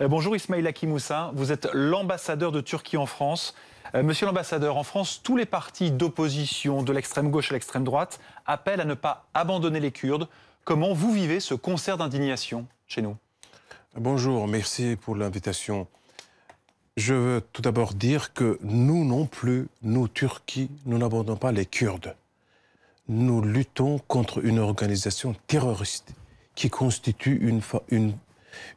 Bonjour Ismail Hakimoussa, vous êtes l'ambassadeur de Turquie en France. Monsieur l'ambassadeur, en France, tous les partis d'opposition, de l'extrême gauche à l'extrême droite, appellent à ne pas abandonner les Kurdes. Comment vous vivez ce concert d'indignation chez nous? Bonjour, merci pour l'invitation. Je veux tout d'abord dire que nous non plus, nous Turquie, nous n'abandonnons pas les Kurdes. Nous luttons contre une organisation terroriste qui constitue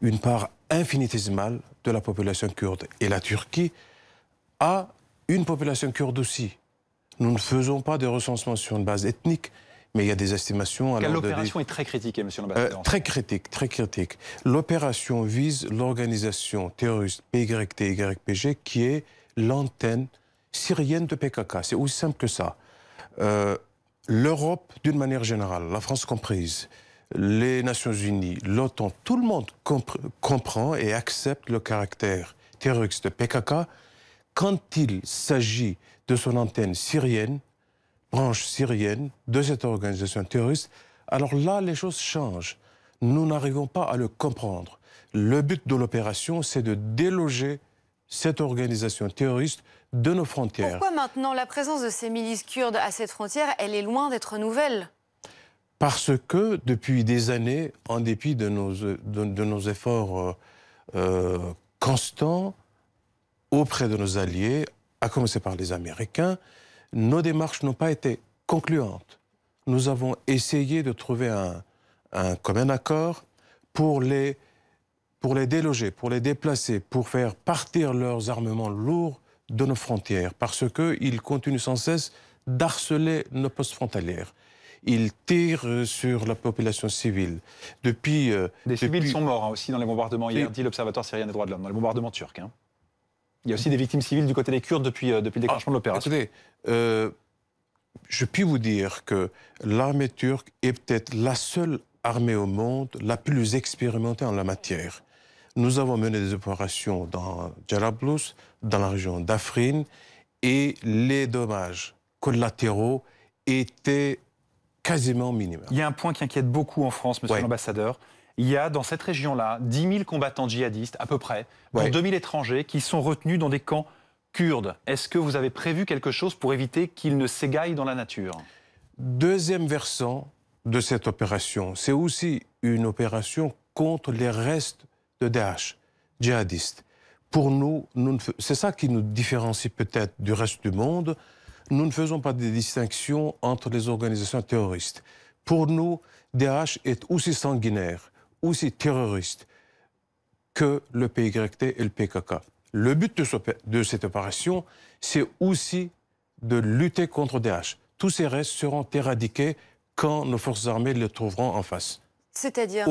une part infinitésimale de la population kurde. Et la Turquie a une population kurde aussi. Nous ne faisons pas de recensement sur une base ethnique, mais il y a des estimations... L'opération est très critiquée, monsieur l'ambassadeur. Très critique, très critique. L'opération vise l'organisation terroriste PYT-YPG qui est l'antenne syrienne de PKK. C'est aussi simple que ça. L'Europe, d'une manière générale, la France comprise, les Nations Unies, l'OTAN, tout le monde comprend et accepte le caractère terroriste de PKK quand il s'agit de son antenne syrienne, branche syrienne de cette organisation terroriste. Alors là, les choses changent. Nous n'arrivons pas à le comprendre. Le but de l'opération, c'est de déloger cette organisation terroriste de nos frontières. Pourquoi maintenant la présence de ces milices kurdes à cette frontière, elle est loin d'être nouvelle? Parce que depuis des années, en dépit de nos efforts constants auprès de nos alliés, à commencer par les Américains, nos démarches n'ont pas été concluantes. Nous avons essayé de trouver un commun accord pour les déloger, pour les déplacer, pour faire partir leurs armements lourds de nos frontières, parce qu'ils continuent sans cesse d'harceler nos postes frontalières. Ils tirent sur la population civile. Des civils sont morts aussi dans les bombardements, hier dit l'Observatoire syrien des droits de l'homme, dans les bombardements turcs. Il y a aussi des victimes civiles du côté des Kurdes depuis le déclenchement de l'opération. Écoutez, je puis vous dire que l'armée turque est peut-être la seule armée au monde la plus expérimentée en la matière. Nous avons mené des opérations dans Jarablus, dans la région d'Afrin, et les dommages collatéraux étaient quasiment minimes. Il y a un point qui inquiète beaucoup en France, monsieur l'ambassadeur. Il y a dans cette région-là 10 000 combattants djihadistes, à peu près, dont 2 000 étrangers, qui sont retenus dans des camps kurdes. Est-ce que vous avez prévu quelque chose pour éviter qu'ils ne s'égaillent dans la nature? Deuxième versant de cette opération, c'est aussi une opération contre les restes de Daesh, djihadistes. Pour nous, c'est ça qui nous différencie peut-être du reste du monde. Nous ne faisons pas de distinction entre les organisations terroristes. Pour nous, Daesh est aussi sanguinaire, aussi terroriste que le PYT et le PKK. Le but de cette opération, c'est aussi de lutter contre Daesh. Tous ces restes seront éradiqués quand nos forces armées les trouveront en face. C'est-à-dire,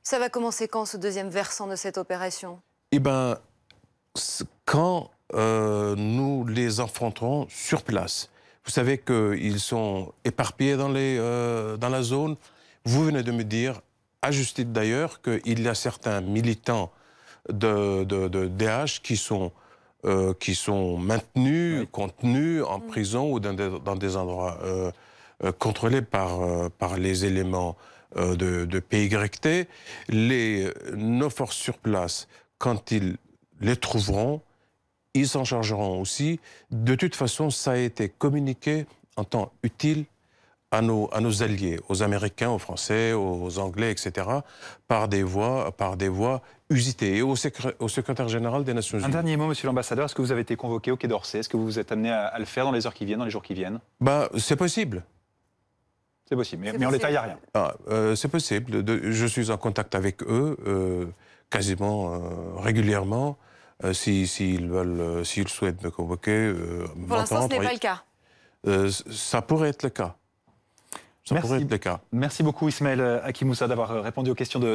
ça va commencer quand, ce deuxième versant de cette opération? Eh bien, quand nous les affronterons sur place. Vous savez qu'ils sont éparpillés dans la zone. Vous venez de me dire, à juste titre d'ailleurs, qu'il y a certains militants de Daesh qui sont maintenus, contenus en prison ou dans des endroits contrôlés par les éléments de PYT. Nos forces sur place, quand ils les trouveront, ils s'en chargeront aussi. De toute façon, ça a été communiqué en temps utile à nos alliés, aux Américains, aux Français, aux Anglais, etc., par des voies usitées, et au secrétaire général des Nations Unies. Un dernier mot, monsieur l'ambassadeur, est-ce que vous avez été convoqué au Quai d'Orsay? Est-ce que vous vous êtes amené à le faire dans les heures qui viennent, dans les jours qui viennent? C'est possible. C'est possible, mais en l'état, il n'y a rien. C'est possible. Je suis en contact avec eux quasiment régulièrement. S'ils souhaitent me convoquer, pour l'instant, ce n'est pas le cas. Ça pourrait être le cas. Merci beaucoup Ismail Hakimoussa d'avoir répondu aux questions de